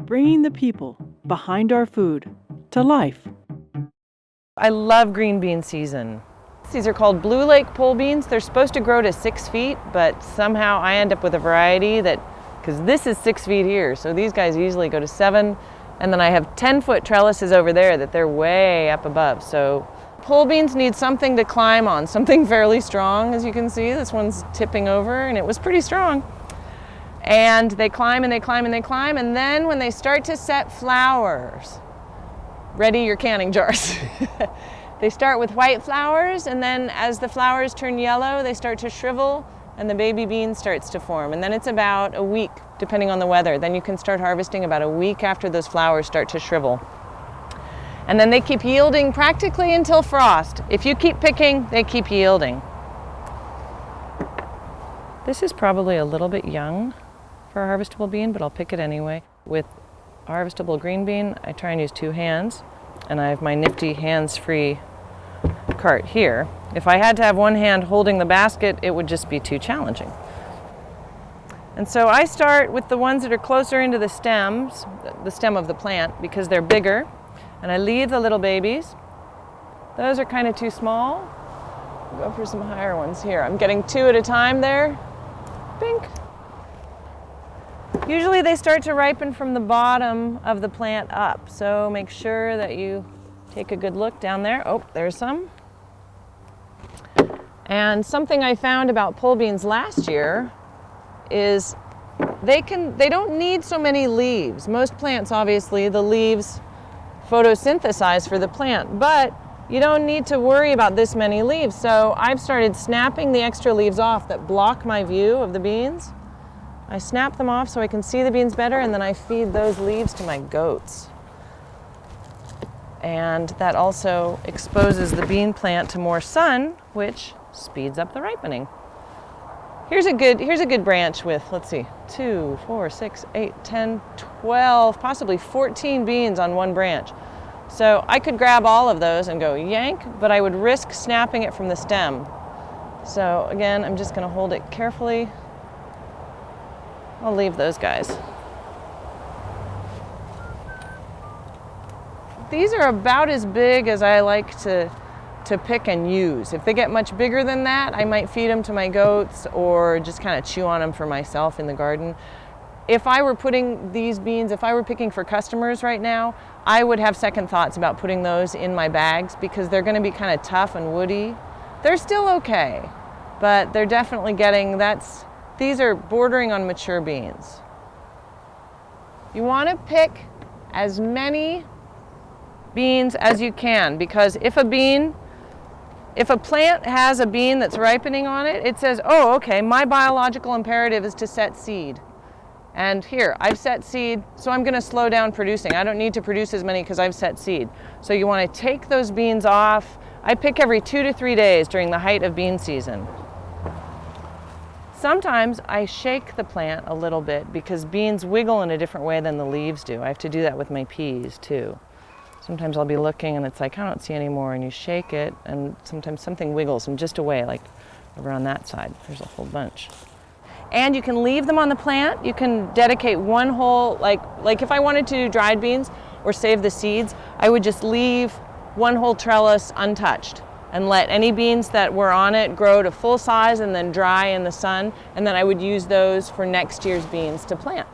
bringing the people behind our food to life. I love green bean season. These are called Blue Lake pole beans. They're supposed to grow to 6 feet, but somehow I end up with a variety that, because this is 6 feet here, so these guys usually go to 7, and then I have 10-foot trellises over there that they're way up above. So pole beans need something to climb on, something fairly strong, as you can see. This one's tipping over, and it was pretty strong. And they climb and they climb and they climb, and then when they start to set flowers, ready your canning jars. They start with white flowers, and then as the flowers turn yellow, they start to shrivel, and the baby bean starts to form. And then it's about a week, depending on the weather. Then you can start harvesting about a week after those flowers start to shrivel. And then they keep yielding practically until frost. If you keep picking, they keep yielding. This is probably a little bit young for a harvestable bean, but I'll pick it anyway. With a harvestable green bean, I try and use 2 hands, and I have my nifty hands-free cart here. If I had to have one hand holding the basket, it would just be too challenging. And so I start with the ones that are closer into the stems, the stem of the plant, because they're bigger, and I leave the little babies. Those are kind of too small. I'll go for some higher ones here. I'm getting 2 at a time there. Bink. Usually they start to ripen from the bottom of the plant up, so make sure that you take a good look down there. Oh, there's some. And something I found about pole beans last year is they don't need so many leaves. Most plants, obviously, the leaves photosynthesize for the plant, but you don't need to worry about this many leaves. So I've started snapping the extra leaves off that block my view of the beans. I snap them off so I can see the beans better, and then I feed those leaves to my goats. And that also exposes the bean plant to more sun, which speeds up the ripening. Here's a good branch with, let's see, 2, 4, 6, 8, 10, 12, possibly 14 beans on one branch. So I could grab all of those and go yank, but I would risk snapping it from the stem. So again, I'm just going to hold it carefully. I'll leave those guys. These are about as big as I like to pick and use. If they get much bigger than that, I might feed them to my goats or just kind of chew on them for myself in the garden. If I were putting these beans, if I were picking for customers right now, I would have second thoughts about putting those in my bags because they're going to be kind of tough and woody. They're still okay, but they're definitely these are bordering on mature beans. You want to pick as many beans as you can, because if a plant has a bean that's ripening on it, it says, oh, okay, my biological imperative is to set seed. And here, I've set seed, so I'm going to slow down producing. I don't need to produce as many because I've set seed. So you want to take those beans off. I pick every 2 to 3 days during the height of bean season. Sometimes I shake the plant a little bit because beans wiggle in a different way than the leaves do. I have to do that with my peas too. Sometimes I'll be looking and it's like, I don't see any more, and you shake it and sometimes something wiggles and just away, like over on that side. There's a whole bunch. And you can leave them on the plant. You can dedicate one whole, like if I wanted to do dried beans or save the seeds, I would just leave one whole trellis untouched and let any beans that were on it grow to full size and then dry in the sun, and then I would use those for next year's beans to plant.